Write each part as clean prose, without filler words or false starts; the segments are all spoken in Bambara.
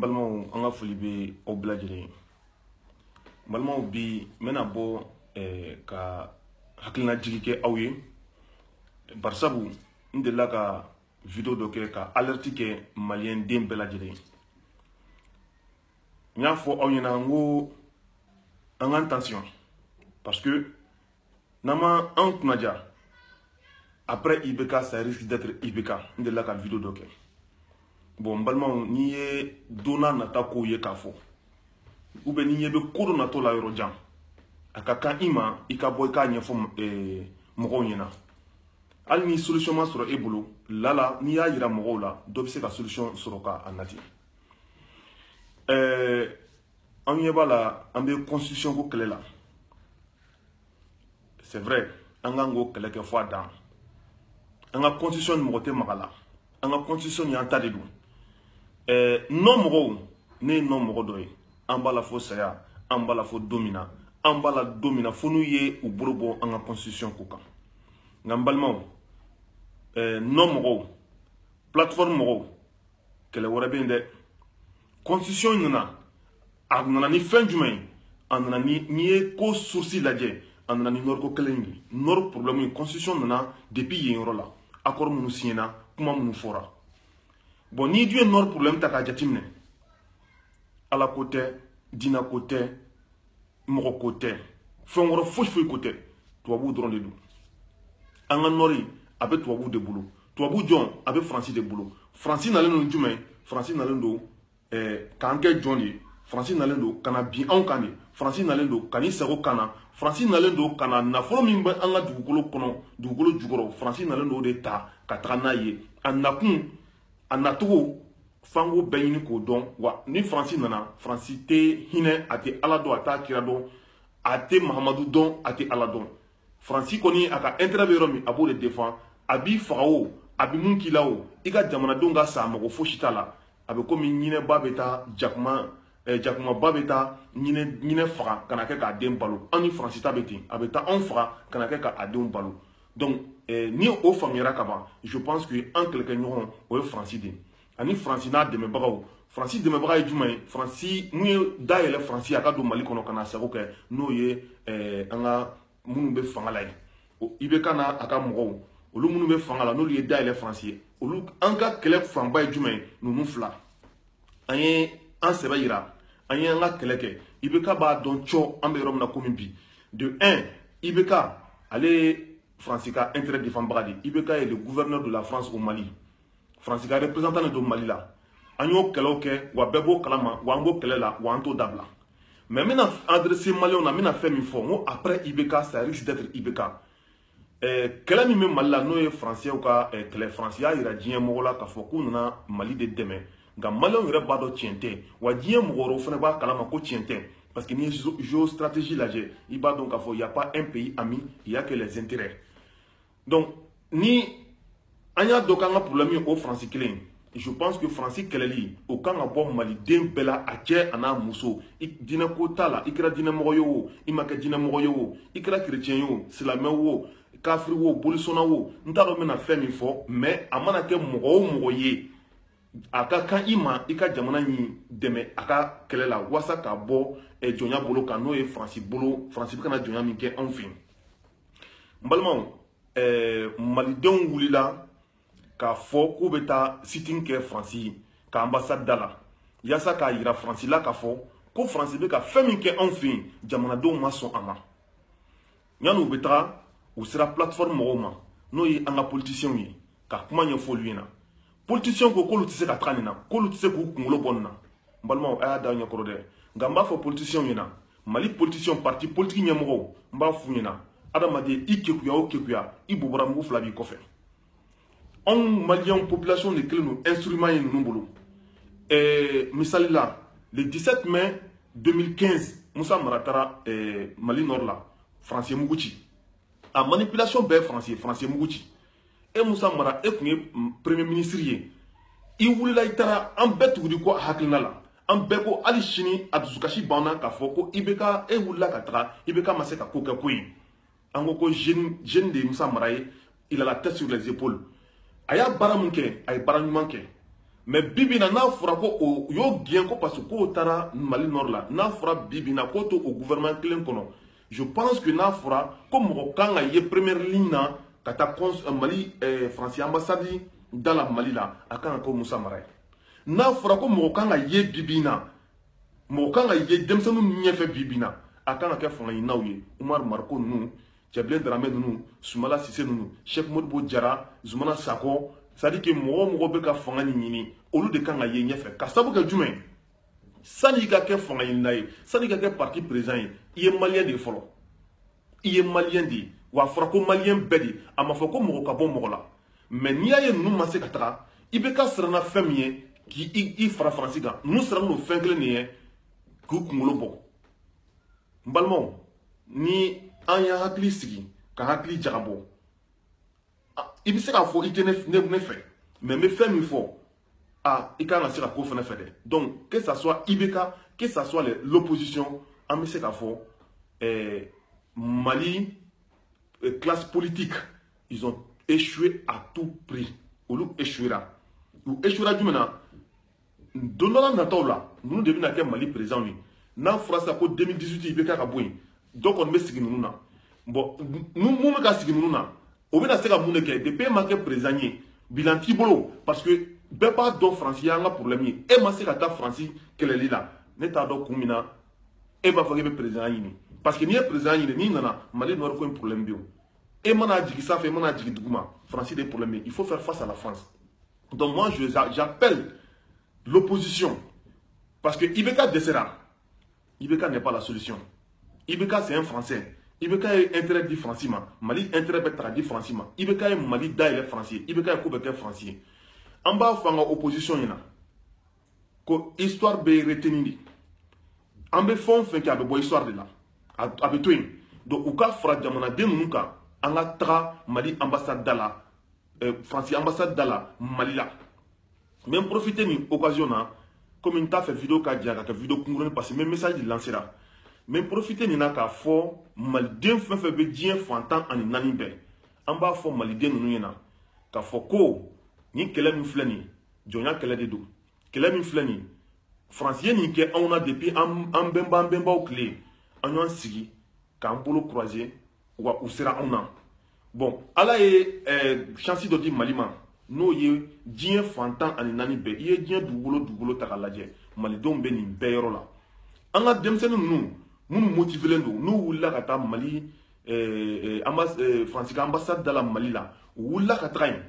Balmao anga foli be o bɛɛ lajɛlen. Balmao bi mena bɔ ka hakilina jigi kɛ aw ye. Barisabu n delila ka video dɔ kɛ ka alerte kɛ malien den bɛɛ lajɛlen. N y'a fɔ aw ɲɛna n ko an k'an tension parce que n'an ma an kunnaja après IBK ça risque d'être IBK. N delila ka video dɔ kɛ. Bon balimaw n'i ye donna nata kow ye k'a fɔ ou bien n'i ɲɛ bɛ ko dɔ natɔ la yɔrɔ jan a ka kan i ma i ka bɔ i k'a ɲɛfɔ mɔgɔw ɲɛna hali ni solution ma sɔrɔ e bolo lala n'i y'a yira mɔgɔw la dɔ bɛ se ka solution sɔrɔ k'a nati an ɲɛ b'a la an bɛ constitution ko kɛlɛ la c'est vrai an kan k'o kɛlɛ kɛ fɔ a dan an ka constitution ni mɔgɔ tɛ maga la an ka constitution y'an ta de don non mɔgɔw ne ye non mɔgɔ dɔ ye an b'a la fo saya an b'a la fo don min na an b'a la don min na fo n'u ye u bolo bɔ an ka constitution ko kan nka n balimaw non mɔgɔw plateforme mɔgɔw kɛlɛ wɛrɛ bɛ yen dɛ constitution nana a nana ni fɛn jumɛn ye a nana ni n'i ye ko source lajɛ a nana ni nord ko kelen ye nord problème ye constitution nana depuis yen yɔrɔ la accord minnu signena kuma minnu fɔra bon n'i dun ye nord problème ta k'a jateminɛ ala ko tɛ diinɛ ko tɛ mɔgɔ ko tɛ fɛn wɛrɛ foyi foyi ko tɛ tubabuw dɔrɔn de don an ka nord a bɛ tubabuw de bolo tubabu jɔn a bɛ faransi de bolo faransi nalen don jumɛn faransi nalen don k'an kɛ jɔn de ye faransi nalen don ka na bin anw kan de faransi nalen don ka n'i sago kan na faransi nalen don ka na nafolo min bɛ an ka dugukolo kɔnɔ dugukolo jukɔrɔ faransi nalen don o de ta ka taga n'a ye a nakun a nacogo fango bɛɛ ɲini k'o dɔn wa ni faransi nana faransi tɛ hinɛ a tɛ ala dɔn a t'a kira dɔn a tɛ mahamadu dɔn a tɛ ala dɔn faransi kɔni a ka intérêt bɛ yɔrɔ min a b'o de défend a b'i faga o a bɛ mun k'i la o i ka jamanadenw ka sa mɔgɔ fosi t'a la a bɛ komi ɲinɛba bɛ taa jakumaba bɛ taa ɲinɛ faga ka na kɛ k'a den balo an ni faransi ta bɛ ten a bɛ taa anw faga ka na kɛ k'a denw balo donc ni o faamuyara ka ban je pense que an kɛlɛkɛɲɔgɔn o ye faransi de ani faransi n'a dɛmɛbagaw faransi dɛmɛbaga ye jumɛn ye faransi mun ye dayɛlɛ faransi a ka don mali kɔnɔ ka na sago kɛ n'o ye an ka minnu bɛ fanga la ye IBK n'a a ka mɔgɔw olu minnu bɛ fanga la n'olu ye dayɛlɛ faransi ye olu an ka kɛlɛ fanba ye jumɛn ye ninnu fila an ye an sɛbɛ yira an ye an ka kɛlɛ kɛ IBK b'a dɔn cɔ an bɛ yɔrɔ min na komi bi de un IBK ale ye faransi ka intérêt défendbaga de IBK est le gouverneur de la France au Mali faransi ka représentant de don Mali la an y'o kɛlɛw kɛ wa bɛɛ b'o kalama wa an b'o kɛlɛ la wa an t'o dabila mais n bɛna adresser maliyɛnw na n bɛna fɛn min fɔ n ko après IBK ça risque d'être IBK kɛlɛ min bɛ Mali la n'o ye faransiyɛw ka kɛlɛ faransi y'a yira diɲɛ mɔgɔ la k'a fɔ k'u nana Mali de dɛmɛ nka maliyɛnw yɛrɛ b'a dɔn tiɲɛ tɛ wa diɲɛ mɔgɔ wɛrɛw fana b'a kalama ko tiɲɛ tɛ parce que n'i ye géostratégie lajɛ i b'a dɔn k'a fɔ y a pas un pays ami il y a que les intérêts donc ni an y'a dɔn k'an ka problème ye o faransi kelen je pense que faransi kɛlɛli o kan ka bɔ maliden bɛɛ la a cɛ a n'a muso diinɛ ko t'a la i kɛra diinɛmɔgɔ ye o i ma kɛ diinɛmɔgɔ ye o i kɛra chrétien ye o silamɛ o kafiri o bolisɔnna o n t'a dɔn n bɛna fɛn min fɔ mais a mana kɛ mɔgɔ o mɔgɔ ye a ka kan i ma i ka jamana in dɛmɛ a ka kɛlɛ la walasa k'a bɔ jɔnya bolo kan n'o ye faransi bolo faransi bɛ ka na jɔnya min kɛ anw fɛ yen n balimaw malidenw wulila k'a fɔ k'u bɛ taa sitting kɛ faransi ka ambassade da la yaasa k'a yira faransi la k'a fɔ ko faransi bɛ ka fɛn min kɛ anw fɛ yen jamanadenw ma sɔn a ma yanni u bɛ taga u sera plateforme mɔgɔw ma n'o ye an ka politiciens ye ka kuma ɲɛfɔ olu ɲɛna politiciens ko k'olu tɛ se ka taga nin na k'olu tɛ se k'u kunkolo bɔ nin na n balimaw a y'a da ɲɛkɔrɔ dɛ nka n b'a fɔ politiciens ɲɛna mali politiciens parti politique ɲɛmɔgɔw n b'a f'u ɲɛna adamaden i kekuya o kekuya i bobara mugu fila b'i kɔfɛ anw maliyɛnw population de kelen don instrument ye ninnu bolo misali la le 17 mai 2015 Musa Mara taara Mali nord la faransi ye mugu ci a manipulation bɛɛ faransi ye mugu ci e Musa Mara e tun ye premier ministre ye i wulila i taara an bɛɛ tugudi ko a hakilina la an bɛɛ ko hali sini a dusukasi banna k'a fɔ ko IBK e wulila ka taga IBK ma se ka ko kɛ ko ye an ko jeune de Musa Mara ye il a la tête sur les épaules a y'a baara mun kɛ a ye baara ɲuman kɛ mais bibina n'a fɔra ko o yo gɛn ko parce que ko taara Mali Nord la n'a fɔra bibina ko to o gouvernement kelen kɔnɔ je pense que n'a fɔra ko mɔgɔ kan ka ye première ligne na ka taa Mali France ambassade dans la Mali la a kan ka kɛ Musa Mara ye n'a fɔra ko mɔgɔ kan ka ye bibina mɔgɔ kan ka ye denmisɛnninw ɲɛfɛ bibina a kan ka kɛ fanga ɲininaw ye Umar Marko ninnu Cɛbilen Darame ninnu Sumala Sise ninnu Cheikh Modibo Jara Zumana Sako c'est-à-dire que mɔgɔ bɛ ka fanga nin ɲini olu de kan ka ye ɲɛfɛ ka sabu kɛ jumɛn sani i ka kɛ fanga ɲinina ye sani i ka kɛ parti président ye i ye maliyɛn de ye fɔlɔ i ye maliyɛn de ye wa a fɔra ko maliyɛn bɛɛ de a ma fɔ ko mɔgɔ ka bɔ mɔgɔ la mais n'i y'a ye ninnu ma se ka taga i bɛ ka siranna fɛn min ye k'i fara Faransi kan ninnu siranna o fɛn kelen de ye k'u kunkolo bɔ n balimaw ni an y'a hakili sigi ka hakili jagabɔ i bɛ se k'a fɔ i tɛ ne fɛ mais n bɛ fɛn min fɔ i kan ka se ka ko fana fɛ dɛ donc que ça soit IBK que ça soit l'opposition an bɛ se k'a fɔ Mali classe politique ils ont échoué à tout prix olu échouera u échouera jumɛn na don dɔ la nataw la ninnu de bɛna kɛ Mali président ye n'a fɔra sa ko 2018 IBK ka bɔ yen dɔ kɔni bɛ sigi ninnu na bon mun bɛ ka sigi ninnu na o bɛna se ka mun de kɛ depuis e ma kɛ président ye bilan t'i bolo parce que bɛɛ b'a dɔn Faransi y'an ka problème ye e ma se ka taa Faransi kɛlɛli la ne t'a dɔn kun min na e b'a fɔ k'e bɛ président ɲini parce que n'i ye président ɲini n'i nana Mali Nord ko in problème bɛ yen e mana jigin sanfɛ e mana jigin duguma Faransi de problème bɛ yen il faut faire face à la France donc moi j'appelle l'opposition parce que IBK dɛsɛra IBK n'est pas la solution IBK c'est un Français IBK est intérêt di Faransi ma Mali intérêt bɛ taga di Faransi ma IBK est Mali dayɛlɛ Faransi ye IBK ye ko bɛ kɛ Faransi ye an b'a fɔ an ka opposition ɲɛna ko histoire bɛ retenir de an bɛ fɛn o fɛn kɛ a bɛ bɔ histoire de la a bɛ to yen donc u ka fara jamanaden ninnu kan an ka taga Mali ambassade da la Faransi ambassade da la Mali la n bɛ profiter nin occasion na comme n t'a fɛ vidéo ka diya ka kɛ vidéo kunkurunin parce que n bɛ message de lancer la n bɛ profiter nin na k'a fɔ maliden fɛn fɛn bɛ diɲɛ fantan ani naani bɛɛ an b'a fɔ maliden ninnu ɲɛna k'a fɔ ko ni kɛlɛ min filɛ nin jɔnya kɛlɛ de don kɛlɛ min filɛ nin Faransi ye nin kɛ anw na depuis an bɛnbaw tile an y'an sigi k'an bolo croiser wa u sera anw na bon ala ye chance dɔ di Mali ma n'o ye diɲɛ fantan ani naani bɛɛ i ye diɲɛ dugukolo ta k'a lajɛ malidenw bɛ nin bɛɛ yɔrɔ la an ka denmisɛnnin ninnu minnu motivelen don n'u wulila ka taa Mali Faransi ka ambassade da la Mali la u wulila ka taga yen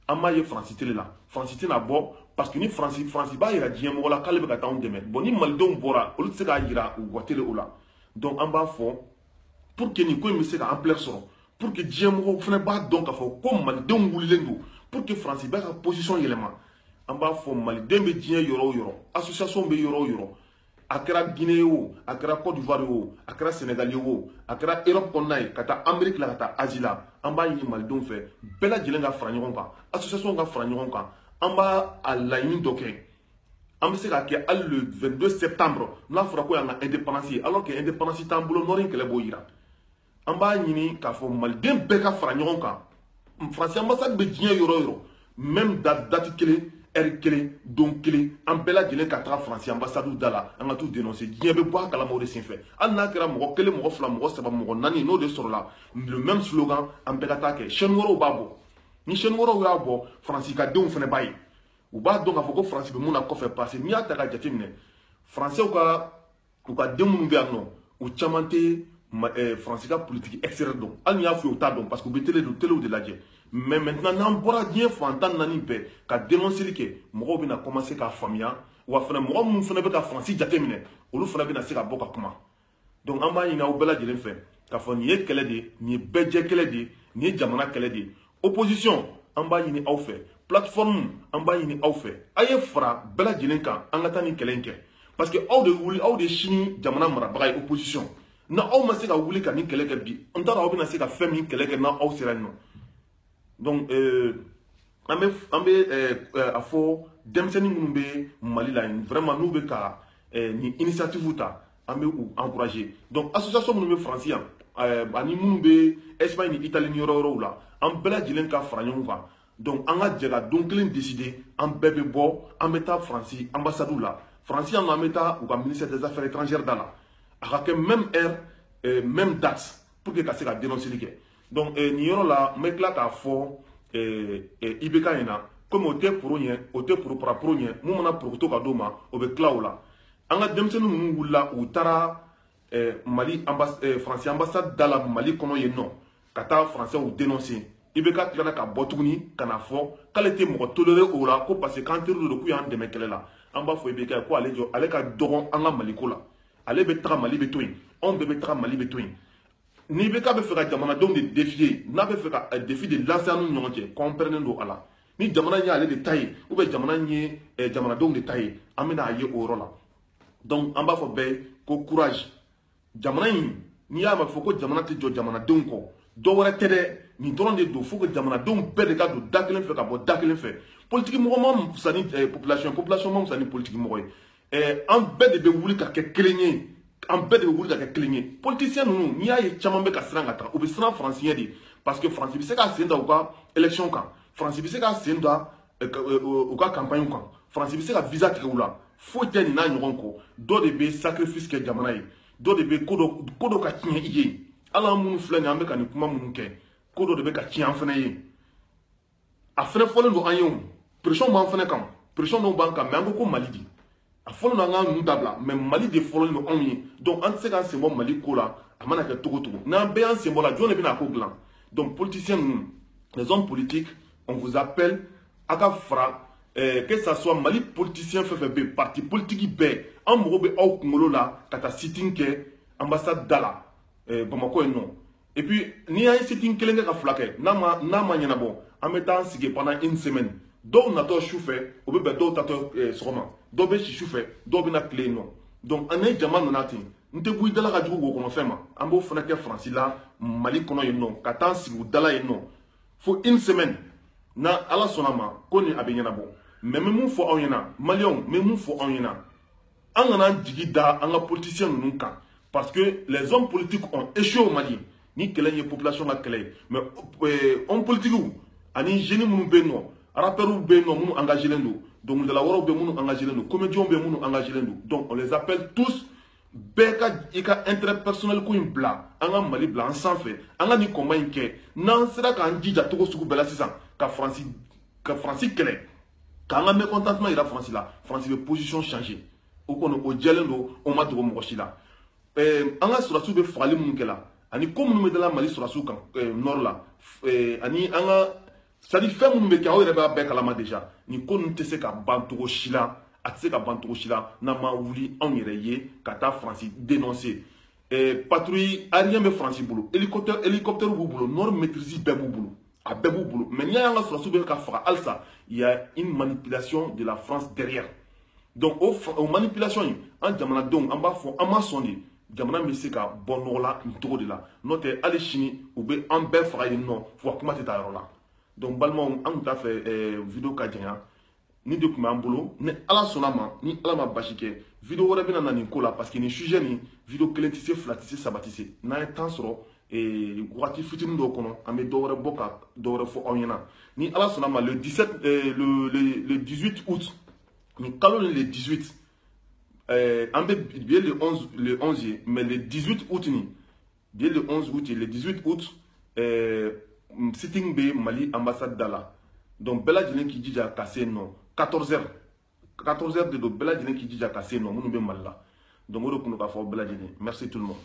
an b'a ye Faransi télé la Faransi tɛna bɔ parce que ni Faransi b'a yira diɲɛ mɔgɔ la k'ale bɛ ka taa anw dɛmɛ bon ni malidenw bɔra olu tɛ se k'a yira u ka télé o la donc an b'a fɔ pour que nin ko in bɛ se ka ampleur sɔrɔ pour que diɲɛ mɔgɔw fana b'a dɔn k'a fɔ ko malidenw wulilen don pour que Faransi bɛ ka position yɛlɛma an b'a fɔ maliden bɛ diɲɛ yɔrɔ o yɔrɔ association bɛ yɔrɔ o yɔrɔ a kɛra Guinée ye o a kɛra Côte d'Ivoire ye o a kɛra Sénégal ye o a kɛra Europe kɔnɔna ye ka taa Amérique la ka taa Asie la an b'a ɲini malidenw fɛ bɛɛ lajɛlen ka fara ɲɔgɔn kan association ka fara ɲɔgɔn kan an b'a a laɲini dɔ kɛ an bɛ se k'a kɛ hali le 22 septembre n'a fɔra ko y'an ka indépendance ye alors que indépendance t'an bolo nord in kɛlɛ b'o yira an b'a ɲini k'a fɔ maliden bɛɛ ka fara ɲɔgɔn kan Faransi ambassade bɛ diɲɛ yɔrɔ o yɔrɔ même date kelen heure kelen don kelen an bɛɛ lajɛlen ka taga Faransi ambassade da la an ka t'u dénoncer diɲɛ bɛ bɔ a kalama o de senfɛ hali n'a kɛra mɔgɔ kelen mɔgɔ fila mɔgɔ saba mɔgɔ naani n'o de sɔrɔla le même slogan an bɛɛ ka taa kɛ chaîne wɛrɛw b'a bɔ ni chaîne wɛrɛw y'a bɔ Faransi ka denw fana b'a ye u b'a dɔn k'a fɔ ko Faransi bɛ mun na kɔfɛ parce que n'i y'a ta ka jateminɛ Français u ka den minnu bɛ yan nɔ u caman tɛ Faransi ka politique extérieure dɔn hali n'i y'a fɔ u t'a dɔn parce que u bɛ téléw de lajɛ mais maintenant n'an bɔra diɲɛ fantan naani bɛɛ ka dénonceli kɛ mɔgɔw bɛna commencer k'a faamuya wa fana mɔgɔ minnu fana bɛ ka Faransi jateminɛ olu fana bɛna se ka bɔ ka kuma donc an b'a ɲini aw bɛɛ lajɛlen fɛ k'a fɔ nin ye kɛlɛ de ye nin ye bɛɛ jɛ kɛlɛ de ye nin ye jamana kɛlɛ de ye opposition an b'a ɲini aw fɛ plateforme an b'a ɲini aw fɛ a ye fara bɛɛ lajɛlen kan an ka taa nin kɛlɛ in kɛ parce que aw de wuli aw de sini jamana marabaga ye opposition na aw ma se ka wuli ka nin kɛlɛ kɛ bi an t'a dɔn aw bɛna se ka fɛn min kɛlɛ kɛ na aw sera yen nɔ donc an bɛ a fɔ denmisɛnnin minnu bɛ Mali la vraiment n'u bɛ ka nin initiative ta an bɛ u encourager donc association minnu bɛ Faransi yan ani minnu bɛ Espagne ni Italie ni yɔrɔ wɛrɛw la an bɛɛ lajɛlen ka fara ɲɔgɔn kan donc an ka jɛ ka don kelen décider an bɛɛ bɛ bɔ an bɛ taa Faransi ambassade la Faransi an bɛ taa u ka ministère des affaires étrangères da la a ka kɛ même heure même date pour que ka se ka dénonceli kɛ donc nin yɔrɔ la n bɛ tila k'a fɔ IBK ɲɛna comme o tɛ pro ɲɛ o tɛ pro para pro ɲɛ mun mana proto ka d'o ma o bɛ tila o la an ka denmisɛnnin ninnu wulila u taara Mali Faransi ambassade da la Mali kɔnɔ yen nɔ ka taa Français dénoncer IBK tilala ka bɔ tuguni ka na fɔ k'ale tɛ mɔgɔ toléré o la ko parce que k'an teriw de don k'u y'an dɛmɛ kɛlɛ la an b'a fɔ IBK ko ale ka dɔgɔn an ka Mali ko la ale bɛ taga Mali bɛ to yen anw bɛɛ bɛ taga Mali bɛ to yen ni IBK bɛ fɛ ka jamanadenw de défier n'a bɛ fɛ ka défi de lancer an ni ɲɔgɔn cɛ kɔnpɛrɛnnen don a la ni jamana in ye ale de ta ye ou bien jamana in ye jamanadenw de ta ye an bɛna a ye o yɔrɔ la donc an b'a fɔ bɛɛ ko courage jamana in n'i y'a mɛn fɔ ko jamana tɛ jɔ jamanadenw kɔ dɔ wɛrɛ tɛ dɛ nin dɔrɔn de don fo que jamanadenw bɛɛ de ka don da kelen fɛ ka bɔ da kelen fɛ politique mɔgɔ ma fisa ni population ma fisa ni politique mɔgɔ ye an bɛɛ de bɛ wuli ka kɛ kelen ye an bɛɛ de bɛ wuli ka kɛ kelen ye politicien ninnu n'i y'a ye caman bɛ ka siran ka taa u bɛ siran Faransiyɛn de parce que Faransi bɛ se ka sen da u ka élection kan Faransi bɛ se ka sen da u ka campagne kan Faransi bɛ se ka visa tigɛ u la foyi tɛ nin n'a ɲɔgɔn kɔ dɔ de bɛ sacrifice kɛ jamana ye dɔ de bɛ ko dɔ ka tiɲɛ i ye hali an minnu filɛ nin an bɛ ka nin kuma minnu kɛ ko dɔ de bɛ ka tiɲɛ an fana ye a fana fɔlen don an ye o pression b'an fana kan pression dɔw b'an kan mais an ko ko Mali de a fɔlen don an k'an ninnu dabila mais Mali de fɔlɔlen don anw ye donc an tɛ se k'an sen bɔ Mali ko la a mana kɛ cogo cogo n'an bɛɛ y'an sen bɔ la jɔn de bɛna a ko dilan donc politiciens ninnu les hommes politiques on vous appelle a ka fara que ça soit Mali politicien fɛn fɛn bɛ yen parti politique bɛɛ an mago bɛ aw kunkolo la ka taa sitting kɛ ambassade da la Bamako yen nɔ et puis n'i y'a ye sitting kelen kɛ ka fila kɛ n'a ma ɲɛnabɔ an bɛ taa an sigi pendant une semaine dɔw natɔ su fɛ o bɛ bɛn dɔw tatɔ sɔgɔma dɔw bɛ si su fɛ dɔw bɛ na tile yen nɔ donc an ye jama nana ten n tɛ bɔ i dala ka jugu wo kɔnɔ fɛn ma an b'o fana kɛ Faransi la Mali kɔnɔ yen nɔ ka taa an sigi u dala yen nɔ fo une semaine na ala sɔnna ma ko ni a bɛ ɲɛnabɔ mais n bɛ mun fɔ aw ɲɛna maliyɛnw n bɛ mun fɔ aw ɲɛna an kana jigi da an ka politiciens ninnu kan parce que les hommes politiques ont échoué au Mali ni kɛlɛ ye population ka kɛlɛ ye mais hommes politiques ani jeunes minnu bɛ yen nɔ rappeurs bɛ yen nɔ minnu engagés don dɔnkilidala wɛrɛw bɛ minnu engagés don comédiens bɛ minnu engagés don donc on les appelle tous bɛɛ ka i ka intérêt personnel ko in bila an ka Mali bila an sanfɛ an ka nin combat in kɛ n'an sera k'an jija cogo sugu bɛɛ la sisan ka Faransi kɛlɛ k'an ka mécontentement yira Faransi la Faransi bɛ position changer o kɔni o jɛlen don o ma dogo mɔgɔ si la an ka sɔrɔsiw bɛ fagali minnu kɛ la ani ko minnu bɛ dala Mali sɔrɔsiw kan nord la ani an ka c'est-à-dire fɛn minnu bɛ kɛ aw yɛrɛ b'a bɛɛ kalama déjà nin ko ninnu tɛ se ka ban cogo si la a tɛ se ka ban cogo si la n'an ma wuli anw yɛrɛ ye ka taa Faransi dénoncer patrouille aérien bɛ Faransi bolo hélicoptère b'u bolo nord maîtrise bɛɛ b'u bolo a bɛɛ b'u bolo mais n'i y'a ye an ka sɔrɔsiw bɛ ka faga halisa il y a une manipulation de la France derrière donc o manipulation in an jamanadenw an b'a fɔ an ma sɔn de jamana bɛ se ka bɔ nɔgɔ la nin cogo de la n'o tɛ hali sini u bɛ an bɛɛ faga yen nɔ fo ka kuma tɛ taa yɔrɔ la donc balimaw an tun t'a fɛ video ka janya ni de tun b'an bolo ni ala sɔnna ma ni ala ma basi kɛ video wɛrɛ bɛna na nin ko la parce que nin sujet nin video kelen tɛ se fila tɛ se saba tɛ se n'an ye temps sɔrɔ wagati fitinin dɔw kɔnɔ an bɛ dɔ wɛrɛ bɔ ka dɔ wɛrɛ fɔ aw ɲɛna ni ala sɔnna ma le 18 août nin kalo ni le 18 an bɛ bi ye le 11 ye mais le 18 août nin bi ye le 11 août ye le 18 août sitting bɛ Mali ambassade da la donc bɛɛ lajɛlen k'i jija ka se yen nɔ 14 heures de don bɛɛ lajɛlen k'i jija ka se yen nɔ minnu bɛ Mali la donc o de tun don k'a fɔ bɛɛ lajɛlen merci tout le monde.